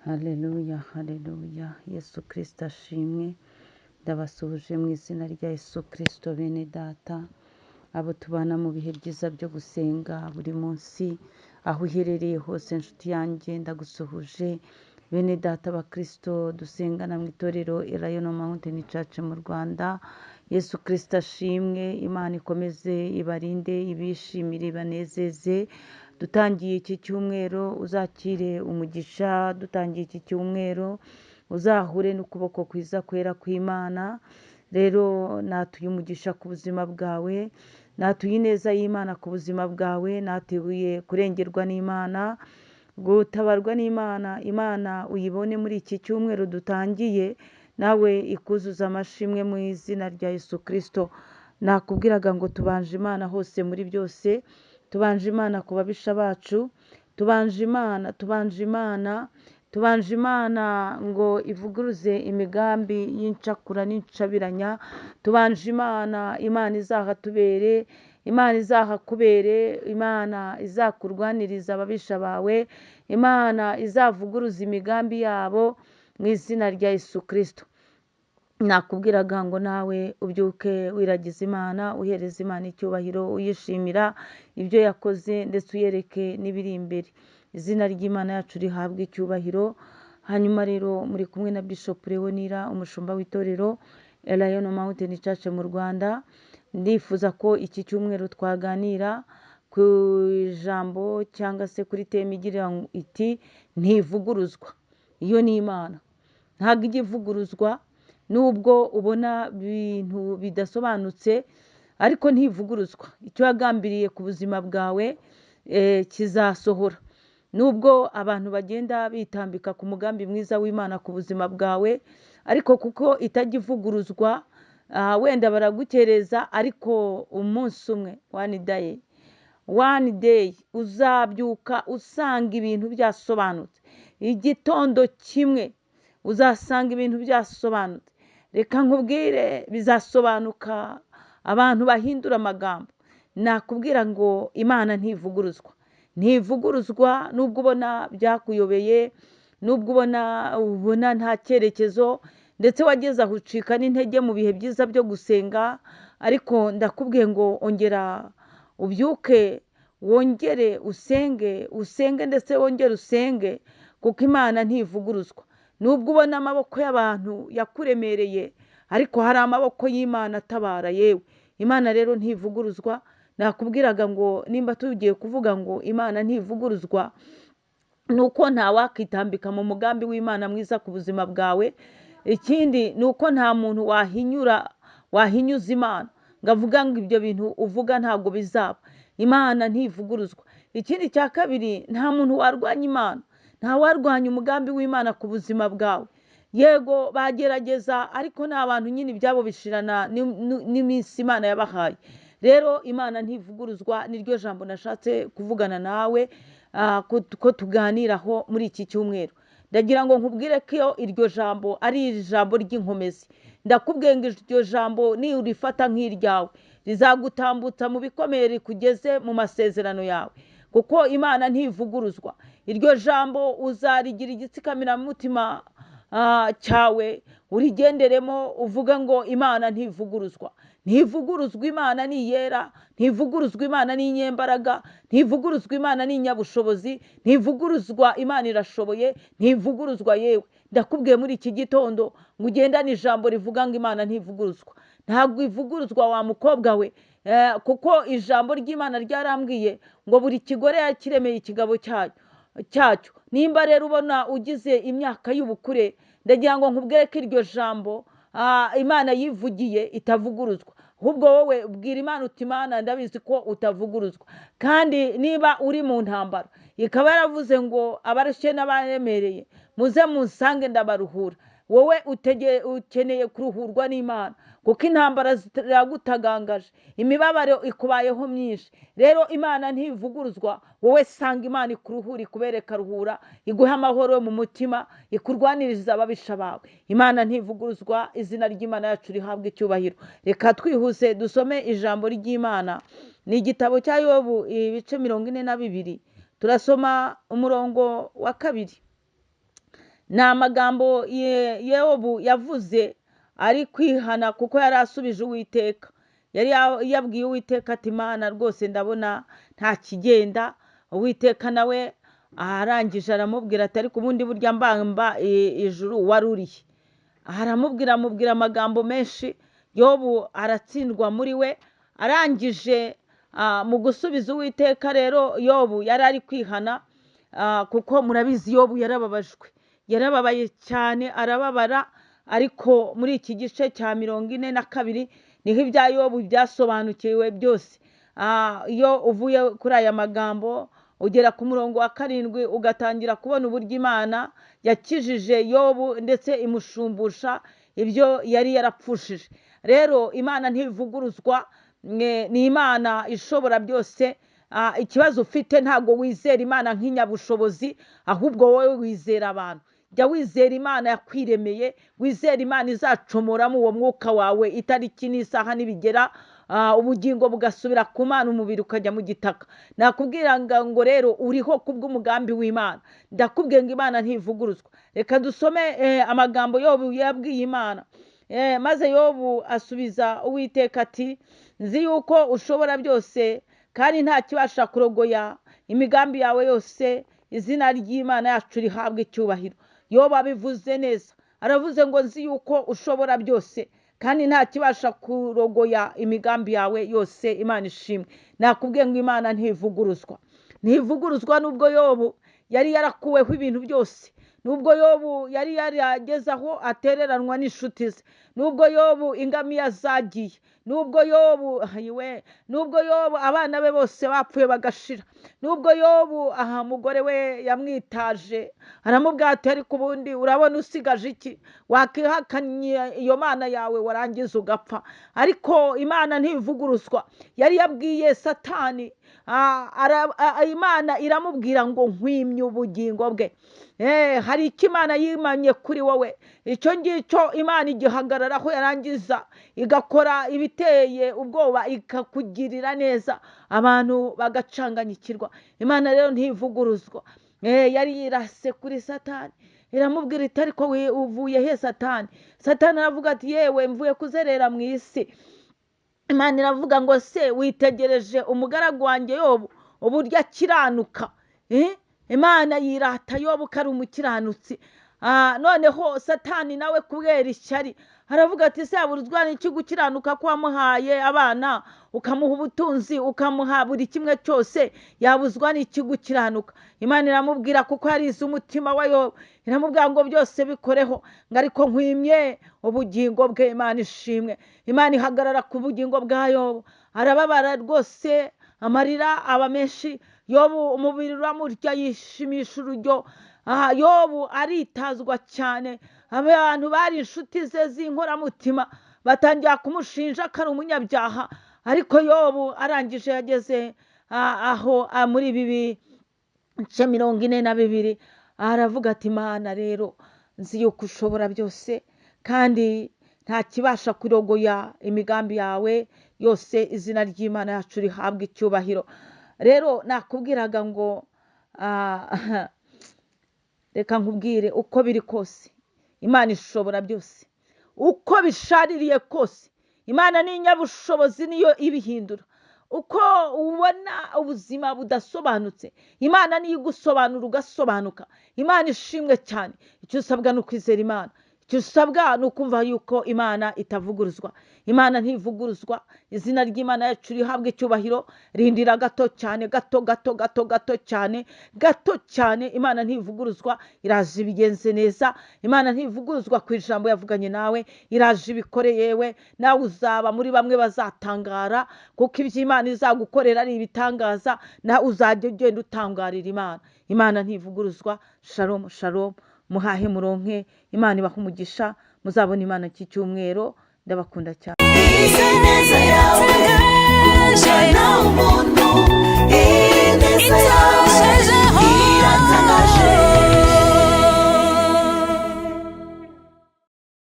Haleluya, haleluya. Yesu Kristo ashimwe. Ndabasuhuje mu izina rya Yesu Kristo bene data. Abo tubana mu bihe byiza byo gusenga buri munsi. Aho uherereye hose nshuti yanjye ndagusuhuje. Bene data ba Kristo dusengana mu itorero Elayono Mountain Church mu Rwanda. Yesu Kristo ashimwe. Imana ikomeze ibarinde, ibishimire, ibanezeze. Dutangiye iki cyumweru uzakire umugisha. Dutangiye iki cyumweru uzahure n'ukuboko kwiza kwera kw'Imana. Rero natuye umugisha ku buzima bwawe, natuye ineza y'Imana ku buzima bwawe, natuye kurengerwa n'Imana, gutabarwa n'Imana. Imana uyibone muri iki cyumweru dutangiye, nawe ikuzuza amashimwe mu izina rya Yesu Kristo. Nakubwiraga ngo tubanje Imana hose muri byose, tubanje Imana ku babisha bacu, tubanje Imana ngo ivuguruze imigambi y'incakura n'incabiranya. Tubanje Imana izahatubere, Imana izahakubere, Imana izakurwaniriza ababisha bawe, Imana izavuguruza imigambi yabo mu izina rya Yesu Kristo. Nakubwiraga ngo nawe ubyuke wiragiza Imana, uhereza Imana icyubahiro, uyishimira ibyo yakoze ndetse uyereke n'ibiri imbere. Izina ry'Imana yacu rihabwe icyubahiro. Hanyuma rero muri kumwe na Bishop Leonira, umushumba w'itorero Elayono Mountain Church mu Rwanda. Ndifuza ko iki cyumweru twaganira ku ijambo cyangwa se kuri teme igira iti ntivuguruzwa. Iyo ni Imana, ntabwo ijya ivuguruzwa. Nubwo ubona ibintu bidasobanutse ariko ntivuguruzwa. Icyo yagambiriye ku buzima bwawe kizasohora. Nubwo abantu bagenda bitambika ku mugambi mwiza w'Imana ku buzima bwawe, ariko kuko itajya ivuguruzwa, wenda baragukereza ariko umunsi umwe, one day uzabyuka usanga ibintu byasobanutse. Igitondo kimwe uzasanga ibintu byasobanutse. Reka nkubwire, bizasobanuka abantu bahindura amagambo. Nakubwira ngo Imana ntivuguruzwa. Nubwo ubona byakuyobeye, nubwo ubona nta cyerekezo, ndetse wageze aho ucika n'intege mu bihe byiza byo gusenga, ariko ndakubwiye ngo ongera ubyuke, wongere usenge ndetse wongere usenge, kuko Imana ntivuguruzwa. Nubwo ubona amaboko y'abantu yakuremereye, ariko hari amaboko y'Imana atabara. Yewe Imana rero ntivuguruzwa. Nakubwiraga ngo nimba tugiye kuvuga ngo Imana ntivuguruzwa, nuko nta wakitambika mu mugambi w'Imana mwiza ku buzima bwawe. Ikindi nuko nta muntu wahinyuza Imana ngo avuga ngo ibyo bintu uvuga ntabwo bizaba. Imana ntivuguruzwa. Ikindi cya kabiri, nta muntu warwanya Imana, nta warwanya umugambi w'Imana ku buzima bwawe. Yego bagerageza, ariko ni abantu nyine ibyabo bishirana n'iminsi Imana yabahaye. Rero Imana ntivuguruzwa, niryo jambo nashatse kuvugana nawe ko tuganiraho muri iki cyumweru. Ndagira ngo nkubwire ko iryo jambo ari ijambo ry'inkomezi. Ndakubwiye ngo iryo jambo nurifata nk'iryawe, rizagutambutsa mu bikomeye rikugeze mu masezerano yawe, kuko Imana ntivuguruzwa. Iryo jambo uzarigira igitsikamira mu mutima cyawe, urigenderemo uvuga ngo Imana ntivuguruzwa. Imana ni iyera, ntivuguruzwa. Imana ni inyembaraga, ntivuguruzwa. Imana ni inyabushobozi, ntivuguruzwa. Imana irashoboye, ntivuguruzwa. Yewe ndakubwiye muri iki gitondo ngo ugendane ijambo rivuga ngo Imana ntivuguruzwa. Ntabwo ivuguruzwa wa mukobwa we, kuko ijambo ry'Imana ryarambwiye ngo buri kigore yakiremeye ikigabo cyacyo. Nimba rero ubona ugize imyaka y'ubukure, ndagira ngo nkubwire ko iryo jambo Imana yivugiye itavuguruzwa. Ahubwo wowe ubwira Imana uti Imana ndabizi ko utavuguruzwa. Kandi niba uri mu ntambara, ikaba yaravuze ngo abarushye n'abaremereye muze munsange ndabaruhura. Wowe ukeneye kuruhurwa n'Imana, kuko intambara ziragutagangaje, imibabaro ikubayeho myinshi. Rero Imana ntivuguruzwa. Wowe sanga Imana ikuruhura, ikubereka ruhura, iguhe amahoro mu mutima, ikurwaniriza ababisha bawe. Imana ntivuguruzwa. Izina ry'Imana yacu rihabwe icyubahiro. Reka twihuse dusome ijambo ry'Imana. Ni igitabo cya Yobu, ibice 42. Turasoma umurongo wa 2. ni amagambo Yobu yavuze ari kwihana kuko yari asubije Uwiteka. Yari yabwiye Uwiteka ati Mana rwose ndabona nta kigenda. Uwiteka nawe arangije aramubwira ati ariko ubundi burya mbamba ijuru waruriye. Aramubwira amagambo menshi. Yobu aratsindwa muri we. Arangije mu gusubiza Uwiteka rero Yobu yari ari kwihana kuko murabizi Yobu yarababaye cyane, arababara. Ariko muri iki gice cya 42 niho ibya Yobu byasobanukiwe byose. Iyo uvuye kuri aya magambo ugera ku murongo wa 7 ugatangira kubona uburyo Imana yakijije Yobu ndetse imushumbusha ibyo yari yarapfushije. Rero Imana ntivuguruzwa, ni Imana ishobora byose. Ikibazo ufite ntago wizera Imana nk'inyabushobozi, ahubwo wowe wizera abantu. Jya wizera Imana yakwiremeye, wizera Imana izacomoramo uwo mwuka wawe itariki n'isaha nibigera, ubugingo bugasubira ku Mana, umubiri ukajya mu gitaka. Nakubwira ngo rero uriho kubw'umugambi w'Imana. Ndakubwiye ngo Imana ntivuguruzwa. Reka dusome amagambo Yobu yabwiye Imana. Maze Yobu asubiza Uwiteka ati nzi yuko ushobora byose kandi nta kibasha kurogoya imigambi yawe yose. Izina ry'Imana yacu rihabwe icyubahiro. Yobu abivuze neza, aravuze ngo nzi yuko ushobora byose kandi nta kibasha kurogoya imigambi yawe yose. Imana ishimwe. Nakubwiye ngo Imana ntivuguruzwa nubwo Yobu yari yarakuweho ibintu byose, nubwo Yobu yari yarageze aho atereranwa n'inshuti ze, nubwo Yobu ingamiya zagiye, nubwo Yobu abana be bose bapfuye bagashira, nubwo Yobu mugore we yamwitaje aramubwira ati ariko ubundi urabona usigaje iki? Wakihakanye iyo Mana yawe warangiza ugapfa. Ariko Imana ntivuguruzwa. Yari yabwiye Satani, Imana iramubwira ngo nkwimye ubugingo bwe. Hari icyo Imana yimanye kuri wowe, icyo ngicyo Imana igihagararaho yarangiza igakora ibiteye ubwoba, ikakugirira neza, abantu bagacanganyikirwa. Imana rero ntivuguruzwa. Yari yirase kuri Satani, iramubwira iti ariko uvuye he Satani? Satani aravuga ati yewe mvuye kuzerera mu isi. Imana iravuga ngo se witegereje umugaragu wanjye Yobu uburyo akiranuka? Imana yirata Yobu ko ari umukiranutsi. Noneho Satani nawe kubera ishyari aravuga ati se yaburuzwa n'iki gukiranuka ko wamuhaye abana, ukamuha ubutunzi, ukamuha buri kimwe cyose, yabuzwa n'iki gukiranuka? Imana iramubwira kuko yarize umutima wa Yobu, iramubwira ngo byose bikoreho, ngo ariko nkwimye ubugingo bwe. Imana ishimwe. Imana ihagarara ku bugingo bwa Yobu. Arababara rwose, amarira aba menshi. Yobu umubiri uramurya, yishimisha urujyo. Yobu aritazwa cyane. Abantu bari inshuti ze z'inkoramutima batangira kumushinja ko ari umunyabyaha. Ariko Yobu arangije yageze aho muri bice 42 aravuga ati Mana rero nzi yuko ushobora byose kandi nta kibasha kurogoya imigambi yawe yose. Izina ry'Imana yacu rihabwe icyubahiro. Rero nakubwiraga ngo reka nkubwire uko biri kose Imana ishobora byose. Uko bishaririye kose Imana ni inyabushobozi, niyo ibihindura. Uko ubona ubuzima budasobanutse Imana niyo igusobanura ugasobanuka. Imana ishimwe cyane. Icyo usabwa ni ukwizera Imana. Icyo usabwa ni ukumva yuko Imana itavuguruzwa. Imana ntivuguruzwa. Izina ry'Imana yacu rihabwe icyubahiro. Rindira gato cyane, gato cyane. Imana ntivuguruzwa, iraje ibigenze neza. Imana ntivuguruzwa ku ijambo yavuganye nawe, iraje ibikore yewe. Nawe uzaba muri bamwe bazatangara, kuko ibyo Imana izagukorera ari ibitangaza. Nawe uzajya ugenda utangarira Imana. Imana ntivuguruzwa. Shalom shalom. Muhahe muronke. Imana ibaha umugisha. Muzabona Imana iki cyumweru. Ndabakunda cyane. Ineza yawe,